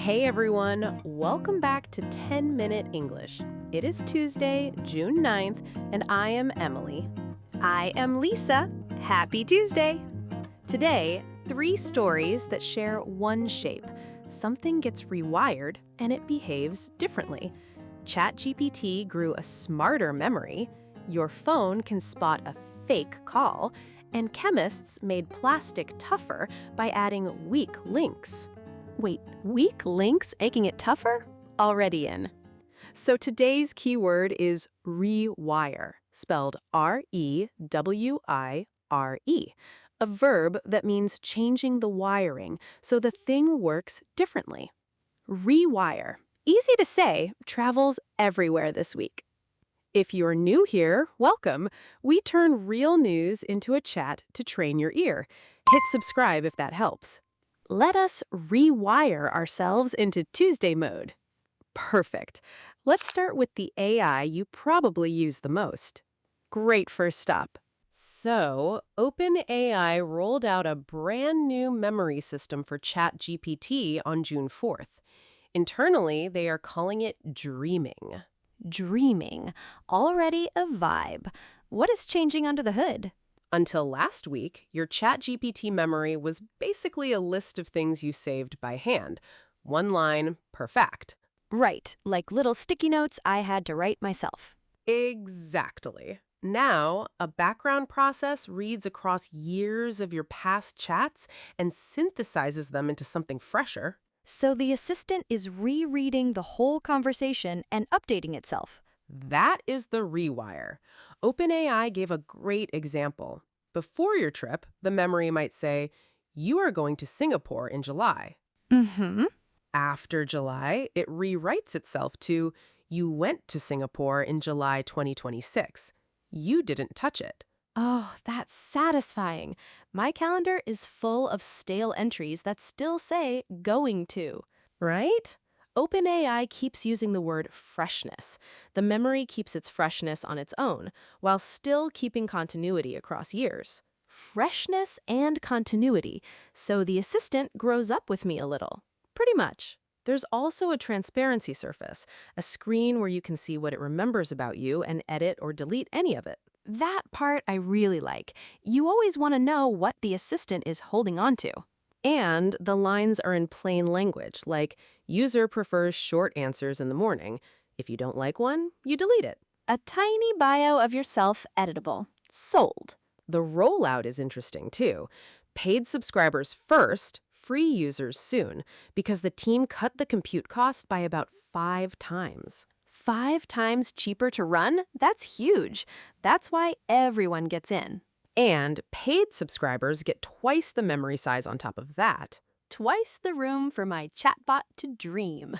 Hey everyone, welcome back to 10-Minute English. It is Tuesday, June 9th, and I am Emily. I am Lisa. Happy Tuesday! Today, 3 stories that share one shape. Something gets rewired and it behaves differently. ChatGPT grew a smarter memory, your phone can spot a fake call, and chemists made plastic tougher by adding weak links. Wait, weak links making it tougher? Already in. So today's keyword is rewire, spelled R-E-W-I-R-E, a verb that means changing the wiring so the thing works differently. Rewire, easy to say, travels everywhere this week. If you're new here, welcome. We turn real news into a chat to train your ear. Hit subscribe if that helps. Let us rewire ourselves into Tuesday mode. Perfect. Let's start with the AI you probably use the most. Great first stop. So, OpenAI rolled out a brand new memory system for ChatGPT on June 4th. Internally, they are calling it dreaming. Dreaming. Already a vibe. What is changing under the hood? Until last week, your ChatGPT memory was basically a list of things you saved by hand. One line per fact. Right, like little sticky notes I had to write myself. Exactly. Now, a background process reads across years of your past chats and synthesizes them into something fresher. So the assistant is rereading the whole conversation and updating itself. That is the rewire. OpenAI gave a great example. Before your trip, the memory might say, "You are going to Singapore in July." Mm-hmm. After July, it rewrites itself to, "You went to Singapore in July 2026. You didn't touch it." Oh, that's satisfying. My calendar is full of stale entries that still say going to. Right? OpenAI keeps using the word freshness. The memory keeps its freshness on its own, while still keeping continuity across years. Freshness and continuity, so the assistant grows up with me a little. Pretty much. There's also a transparency surface, a screen where you can see what it remembers about you and edit or delete any of it. That part I really like. You always want to know what the assistant is holding on to. And the lines are in plain language, like, user prefers short answers in the morning. If you don't like one, you delete it. A tiny bio of yourself editable. Sold. The rollout is interesting, too. Paid subscribers first, free users soon, because the team cut the compute cost by about 5 times. 5 times cheaper to run? That's huge. That's why everyone gets in. And paid subscribers get twice the memory size on top of that. Twice the room for my chatbot to dream.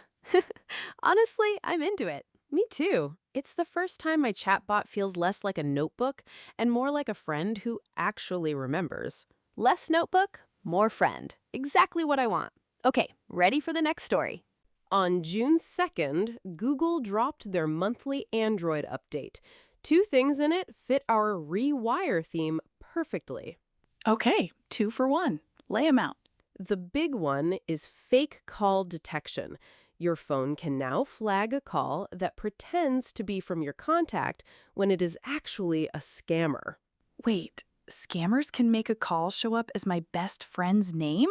Honestly, I'm into it. Me too. It's the first time my chatbot feels less like a notebook and more like a friend who actually remembers. Less notebook, more friend. Exactly what I want. Okay, ready for the next story. On June 2nd, Google dropped their monthly Android update. 2 things in it fit our rewire theme perfectly. Okay, 2 for 1. Lay them out. The big one is fake call detection. Your phone can now flag a call that pretends to be from your contact when it is actually a scammer. Wait, scammers can make a call show up as my best friend's name?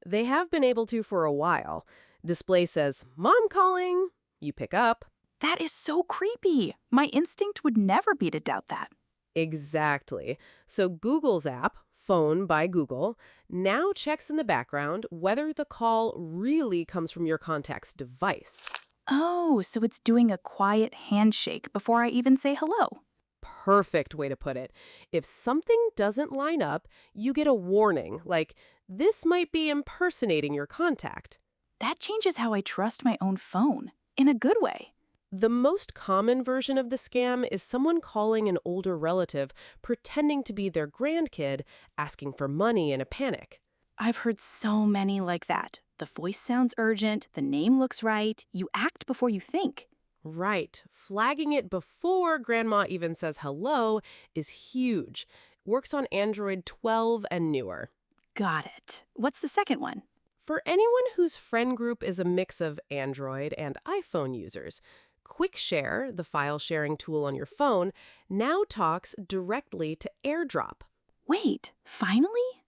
They have been able to for a while. Display says, "Mom calling." You pick up. That is so creepy. My instinct would never be to doubt that. Exactly. So Google's app, Phone by Google, now checks in the background whether the call really comes from your contact's device. Oh, so it's doing a quiet handshake before I even say hello. Perfect way to put it. If something doesn't line up, you get a warning, like, "This might be impersonating your contact." That changes how I trust my own phone, in a good way. The most common version of the scam is someone calling an older relative, pretending to be their grandkid, asking for money in a panic. I've heard so many like that. The voice sounds urgent, the name looks right, you act before you think. Right. Flagging it before grandma even says hello is huge. Works on Android 12 and newer. Got it. What's the second one? For anyone whose friend group is a mix of Android and iPhone users, QuickShare, the file sharing tool on your phone, now talks directly to AirDrop. Wait, finally?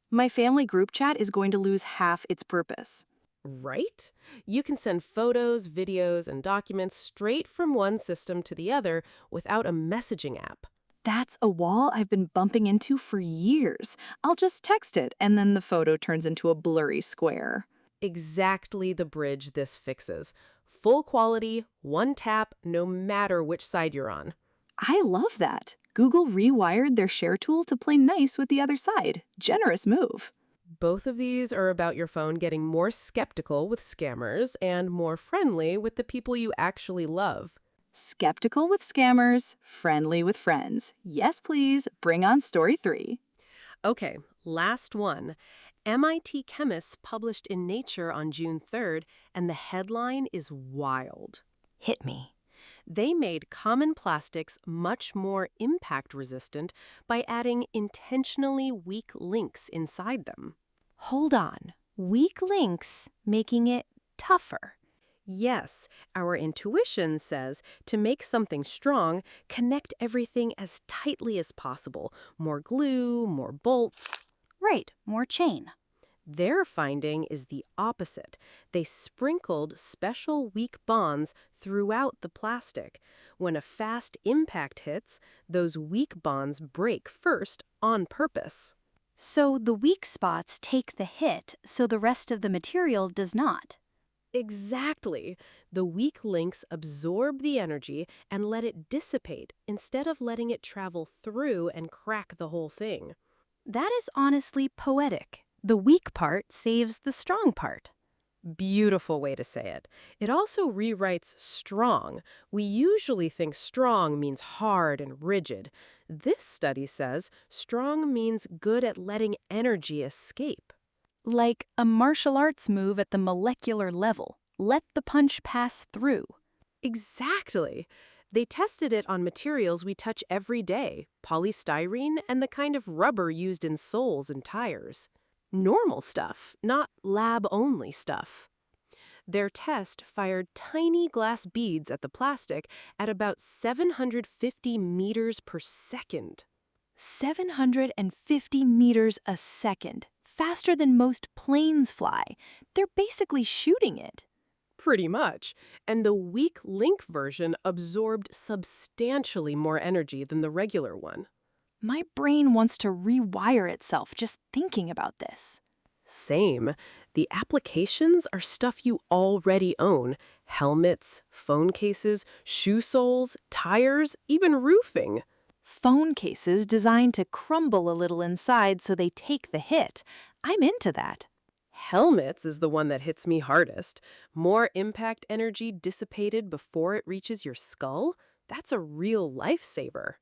My family group chat is going to lose half its purpose. Right? You can send photos, videos, and documents straight from one system to the other without a messaging app. That's a wall I've been bumping into for years. I'll just text it, and then the photo turns into a blurry square. Exactly the bridge this fixes. Full quality, one tap, no matter which side you're on. I love that. Google rewired their share tool to play nice with the other side. Generous move. Both of these are about your phone getting more skeptical with scammers and more friendly with the people you actually love. Skeptical with scammers, friendly with friends. Yes, please. Bring on story 3. Okay, last one. MIT chemists published in Nature on June 3rd, and the headline is wild. Hit me. They made common plastics much more impact-resistant by adding intentionally weak links inside them. Hold on. Weak links making it tougher. Yes, our intuition says to make something strong, connect everything as tightly as possible. More glue, more bolts. Right, more chain. Their finding is the opposite. They sprinkled special weak bonds throughout the plastic. When a fast impact hits, those weak bonds break first on purpose. So the weak spots take the hit, so the rest of the material does not. Exactly. The weak links absorb the energy and let it dissipate instead of letting it travel through and crack the whole thing. That is honestly poetic. The weak part saves the strong part. Beautiful way to say it. It also rewrites strong. We usually think strong means hard and rigid. This study says strong means good at letting energy escape. Like a martial arts move at the molecular level. Let the punch pass through. Exactly. They tested it on materials we touch every day, polystyrene and the kind of rubber used in soles and tires. Normal stuff, not lab-only stuff. Their test fired tiny glass beads at the plastic at about 750 meters per second. 750 meters a second. Faster than most planes fly. They're basically shooting it. Pretty much. And the weak link version absorbed substantially more energy than the regular one. My brain wants to rewire itself just thinking about this. Same. The applications are stuff you already own. Helmets, phone cases, shoe soles, tires, even roofing. Phone cases designed to crumble a little inside so they take the hit. I'm into that. Helmets is the one that hits me hardest. More impact energy dissipated before it reaches your skull? That's a real lifesaver.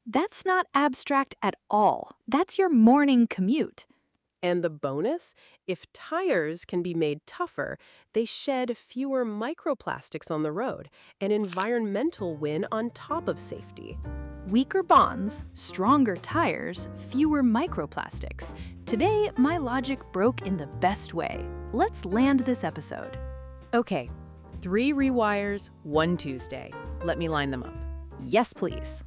That's not abstract at all. That's your morning commute. And the bonus? If tires can be made tougher, they shed fewer microplastics on the road, an environmental win on top of safety. Weaker bonds, stronger tires, fewer microplastics. Today, my logic broke in the best way. Let's land this episode. Okay, 3 rewires, 1 Tuesday. Let me line them up. Yes, please.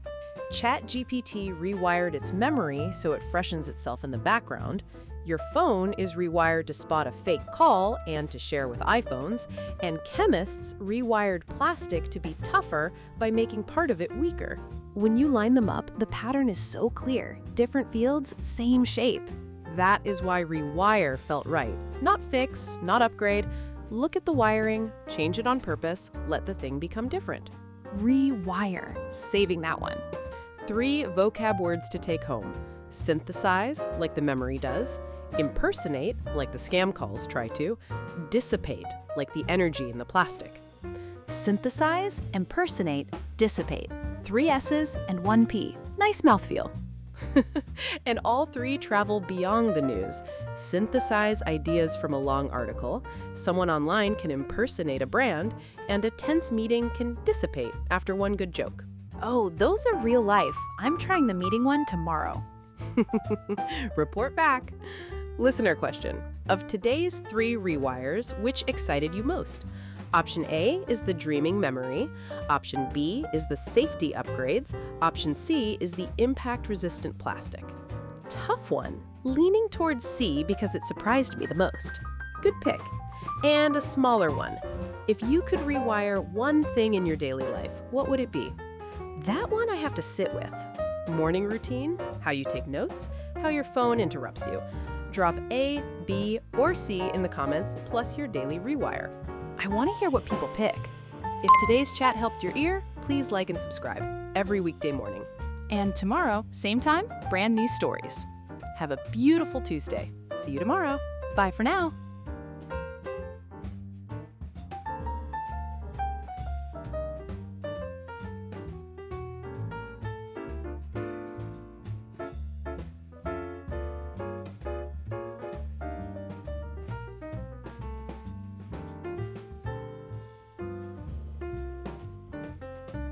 ChatGPT rewired its memory so it freshens itself in the background. Your phone is rewired to spot a fake call and to share with iPhones. And chemists rewired plastic to be tougher by making part of it weaker. When you line them up, the pattern is so clear. Different fields, same shape. That is why rewire felt right. Not fix, not upgrade. Look at the wiring, change it on purpose, let the thing become different. Rewire. Saving that one. 3 vocab words to take home. Synthesize, like the memory does. Impersonate, like the scam calls try to. Dissipate, like the energy in the plastic. Synthesize, impersonate, dissipate. 3 S's and 1 P. Nice mouthfeel. And all 3 travel beyond the news. Synthesize ideas from a long article, someone online can impersonate a brand, and a tense meeting can dissipate after one good joke. Oh, those are real life. I'm trying the meeting one tomorrow. Report back. Listener question. Of today's 3 rewires, which excited you most? Option A is the dreaming memory. Option B is the safety upgrades. Option C is the impact-resistant plastic. Tough one. Leaning towards C because it surprised me the most. Good pick. And a smaller one. If you could rewire one thing in your daily life, what would it be? That one I have to sit with. Morning routine, how you take notes, how your phone interrupts you. Drop A, B, or C in the comments, plus your daily rewire. I want to hear what people pick. If today's chat helped your ear, please like and subscribe every weekday morning. And tomorrow, same time, brand new stories. Have a beautiful Tuesday. See you tomorrow. Bye for now.